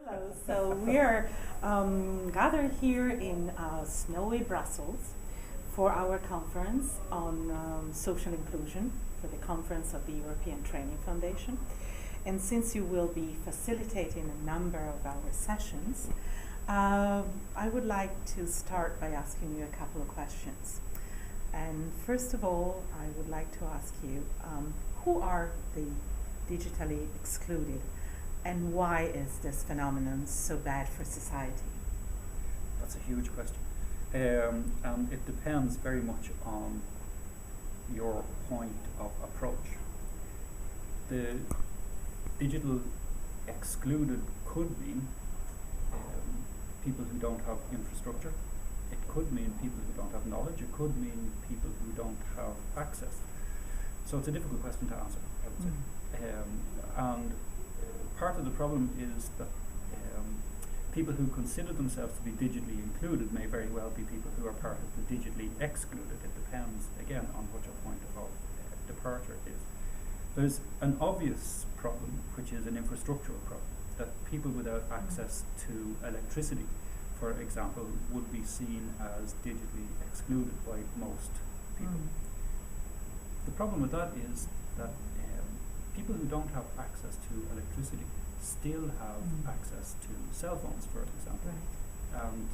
Hello. So we are gathered here in snowy Brussels for our conference on social inclusion for the conference of the European Training Foundation. And since you will be facilitating a number of our sessions, I would like to start by asking you a couple of questions. And first of all, I would like to ask you, who are the digitally excluded? And why is this phenomenon so bad for society? That's a huge question. And it depends very much on your point of approach. The digital excluded could mean people who don't have infrastructure. It could mean people who don't have knowledge. It could mean people who don't have access. So it's a difficult question to answer, I would say. And part of the problem is that people who consider themselves to be digitally included may very well be people who are part of the digitally excluded. It depends, again, on what your point of departure is. There's an obvious problem, which is an infrastructural problem, that people without access to electricity, for example, would be seen as digitally excluded by most people. The problem with that is that people who don't have access to electricity still have access to cell phones, for example. Right. And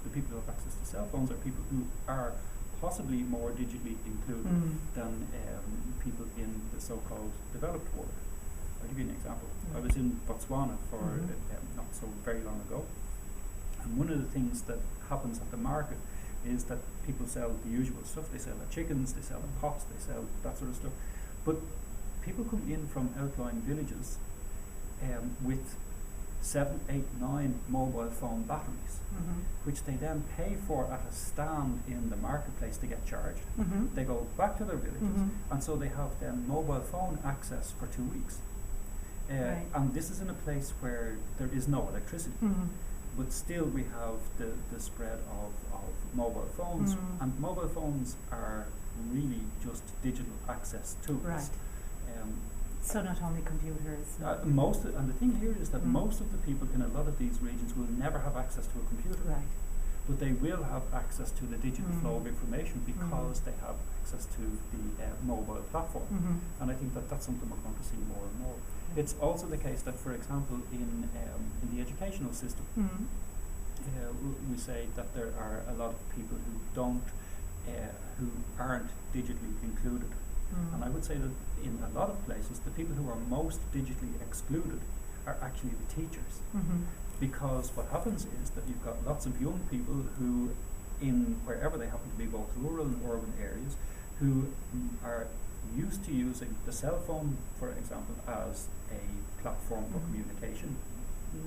the people who have access to cell phones are people who are possibly more digitally included than people in the so-called developed world. I'll give you an example. I was in Botswana for not so very long ago, and one of the things that happens at the market is that people sell the usual stuff. They sell their chickens, they sell their pots, they sell that sort of stuff. But people come in from outlying villages with 7, 8, 9 mobile phone batteries, which they then pay for at a stand in the marketplace to get charged. They go back to their villages, and so they have then mobile phone access for 2 weeks. Right. And this is in a place where there is no electricity. But still we have the spread of mobile phones, and mobile phones are really just digital access tools. Right. So not only computers. And the thing here is that most of the people in a lot of these regions will never have access to a computer. Right. But they will have access to the digital flow of information because they have access to the mobile platform. And I think that that's something we're going to see more and more. It's also the case that, for example, in the educational system, we say that there are a lot of people who aren't digitally included. And I would say that in a lot of places, the people who are most digitally excluded are actually the teachers. Because what happens is that you've got lots of young people who, in wherever they happen to be, both rural and urban areas, who are used to using the cell phone, for example, as a platform for communication,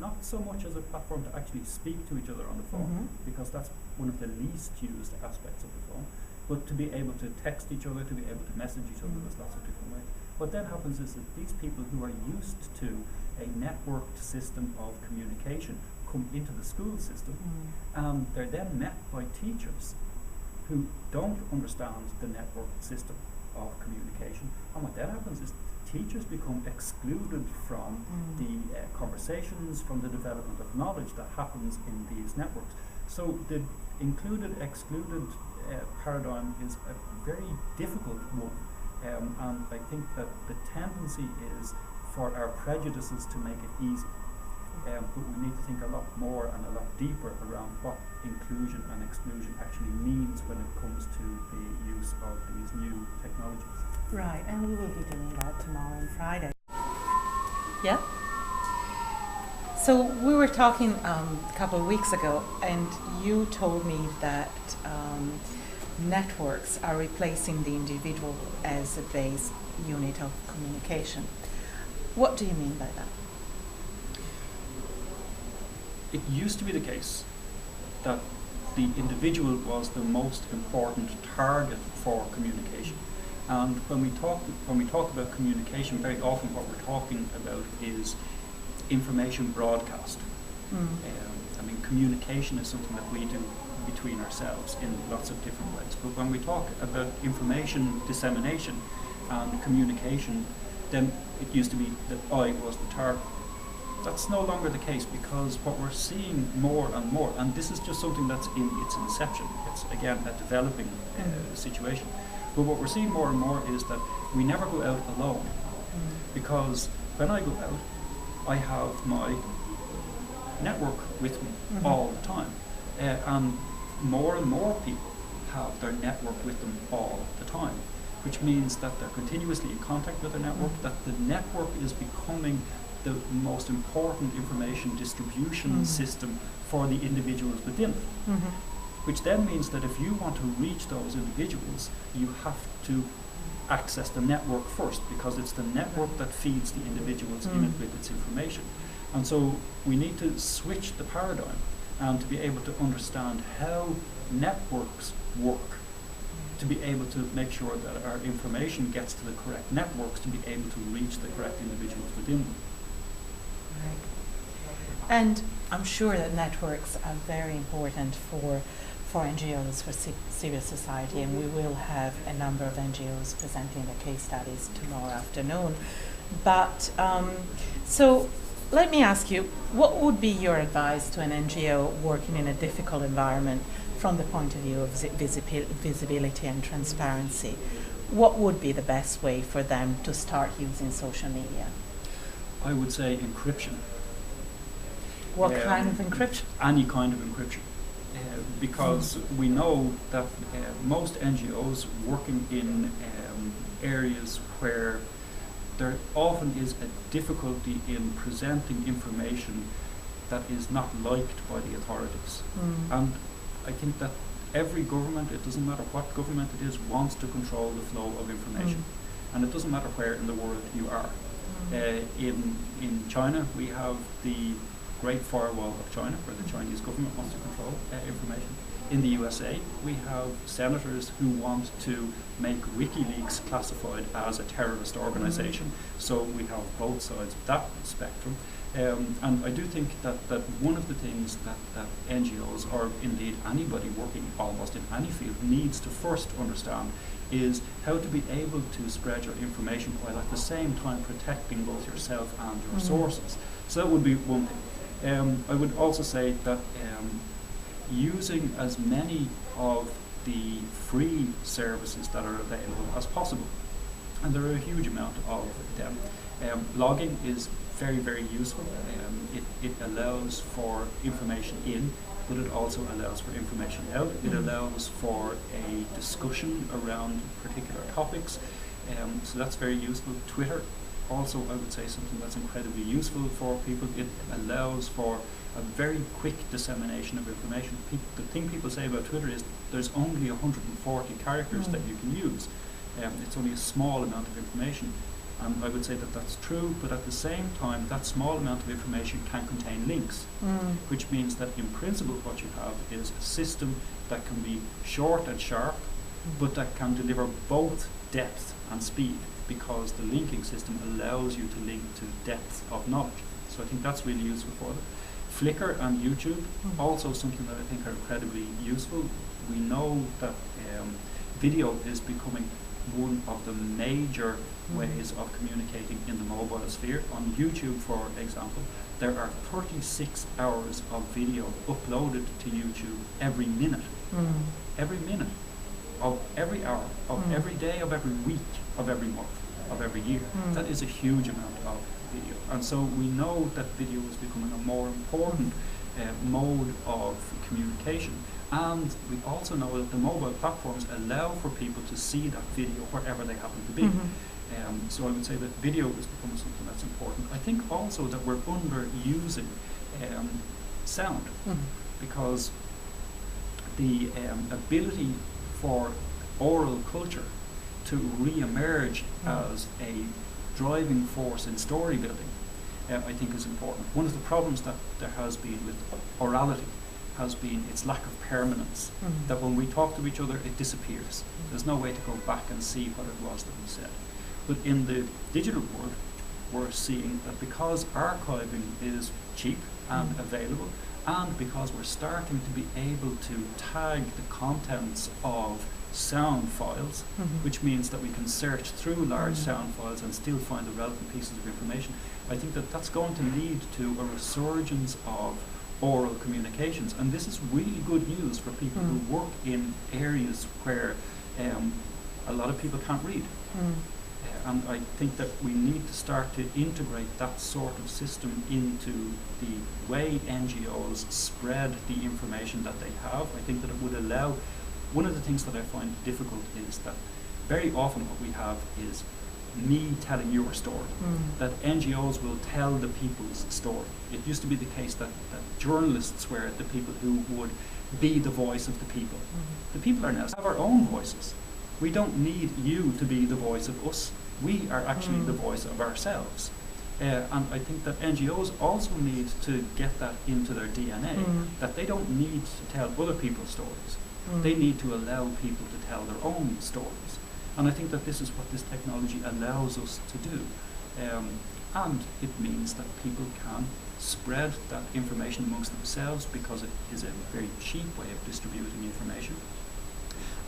not so much as a platform to actually speak to each other on the phone, because that's one of the least used aspects of the phone, but to be able to text each other, to be able to message each other, there's lots of different ways. What then happens is that these people who are used to a networked system of communication come into the school system, and they're then met by teachers who don't understand the networked system of communication. And what then happens is teachers become excluded from the conversations, from the development of knowledge that happens in these networks. So the included-excluded paradigm is a very difficult one, and I think that the tendency is for our prejudices to make it easy. But we need to think a lot more and a lot deeper around what inclusion and exclusion actually means when it comes to the use of these new technologies. Right, and we will be doing that tomorrow and Friday. Yeah? So we were talking a couple of weeks ago, and you told me that networks are replacing the individual as a base unit of communication. What do you mean by that? It used to be the case that the individual was the most important target for communication. And when we talk about communication, very often what we're talking about is information broadcast. I mean, communication is something that we do between ourselves in lots of different ways. But when we talk about information dissemination and communication, then it used to be that I was the target. that's no longer the case, because what we're seeing more and more, and this is just something that's in its inception, it's again a developing situation, but what we're seeing more and more is that we never go out alone, because when I go out, I have my network with me all the time, and more people have their network with them all the time, which means that they're continuously in contact with their network, that the network is becoming the most important information distribution system for the individuals within it. Which then means that if you want to reach those individuals, you have to access the network first, because it's the network that feeds the individuals in it with its information. And so we need to switch the paradigm and to be able to understand how networks work, to be able to make sure that our information gets to the correct networks, to be able to reach the correct individuals within them. Right. And I'm sure that networks are very important for NGOs, for civil society, and we will have a number of NGOs presenting their case studies tomorrow afternoon. But so let me ask you, what would be your advice to an NGO working in a difficult environment from the point of view of visibility and transparency? What would be the best way for them to start using social media? I would say encryption. What kind of encryption? Any kind of encryption. Because we know that most NGOs working in areas where there often is a difficulty in presenting information that is not liked by the authorities. And I think that every government, it doesn't matter what government it is, wants to control the flow of information. And it doesn't matter where in the world you are. In China, we have the Great Firewall of China, where the Chinese government wants to control information. In the USA, we have senators who want to make WikiLeaks classified as a terrorist organization. So we have both sides of that spectrum. And I do think that one of the things that NGOs, or indeed anybody working almost in any field, needs to first understand is how to be able to spread your information while at the same time protecting both yourself and your sources. So that would be one thing. I would also say that using as many of the free services that are available as possible, and there are a huge amount of them. Logging is very, very useful. It allows for information in, but it also allows for information out. It allows for a discussion around particular topics, so that's very useful. Twitter also, I would say, something that's incredibly useful for people. It allows for a very quick dissemination of information. The thing people say about Twitter is there's only 140 characters that you can use. It's only a small amount of information. And I would say that that's true, but at the same time, that small amount of information can contain links, which means that in principle what you have is a system that can be short and sharp, but that can deliver both depth and speed, because the linking system allows you to link to depth of knowledge. So I think that's really useful for them. Flickr and YouTube, also something that I think are incredibly useful. We know that video is becoming one of the major ways of communicating in the mobile sphere. On YouTube, for example, there are 36 hours of video uploaded to YouTube every minute. Every minute of every hour of every day of every week of every month of every year. That is a huge amount of video. And so we know that video is becoming a more important mode of communication. And we also know that the mobile platforms allow for people to see that video wherever they happen to be. So I would say that video is becoming something that's important. I think also that we're underusing sound, because the ability for oral culture to re-emerge as a driving force in story building, I think is important. One of the problems that there has been with orality has been its lack of permanence, that when we talk to each other it disappears. There's no way to go back and see what it was that we said. But in the digital world, we're seeing that because archiving is cheap and available, and because we're starting to be able to tag the contents of sound files, which means that we can search through large sound files and still find the relevant pieces of information. I think that that's going to lead to a resurgence of oral communications, and this is really good news for people who work in areas where a lot of people can't read. And I think that we need to start to integrate that sort of system into the way NGOs spread the information that they have. I think that it would allow, one of the things that I find difficult is that very often what we have is me telling your story, that NGOs will tell the people's story. It used to be the case that journalists were the people who would be the voice of the people. The people are now have our own voices. We don't need you to be the voice of us. We are actually the voice of ourselves. And I think that NGOs also need to get that into their DNA, that they don't need to tell other people's stories. They need to allow people to tell their own stories. And I think that this is what this technology allows us to do. And it means that people can spread that information amongst themselves because it is a very cheap way of distributing information.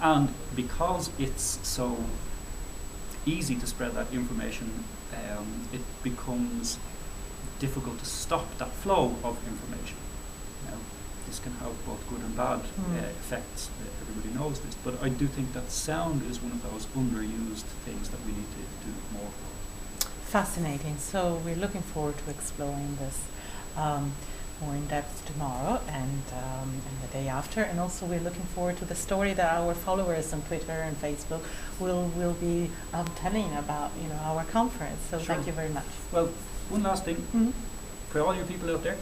And because it's so easy to spread that information, it becomes difficult to stop that flow of information. Now, this can have both good and bad effects. Everybody knows this, but I do think that sound is one of those underused things that we need to do more for. Fascinating. So we're looking forward to exploring this more in depth tomorrow and the day after, and also we're looking forward to the story that our followers on Twitter and Facebook will be telling about our conference. So Sure. Thank you very much. Well, one last thing for all you people out there,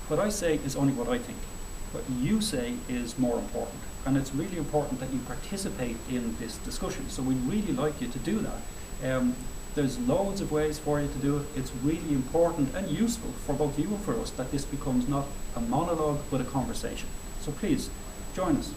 what I say is only what I think. What you say is more important, and it's really important that you participate in this discussion. So we'd really like you to do that. There's loads of ways for you to do it. It's really important and useful for both you and for us that this becomes not a monologue but a conversation. So please, join us.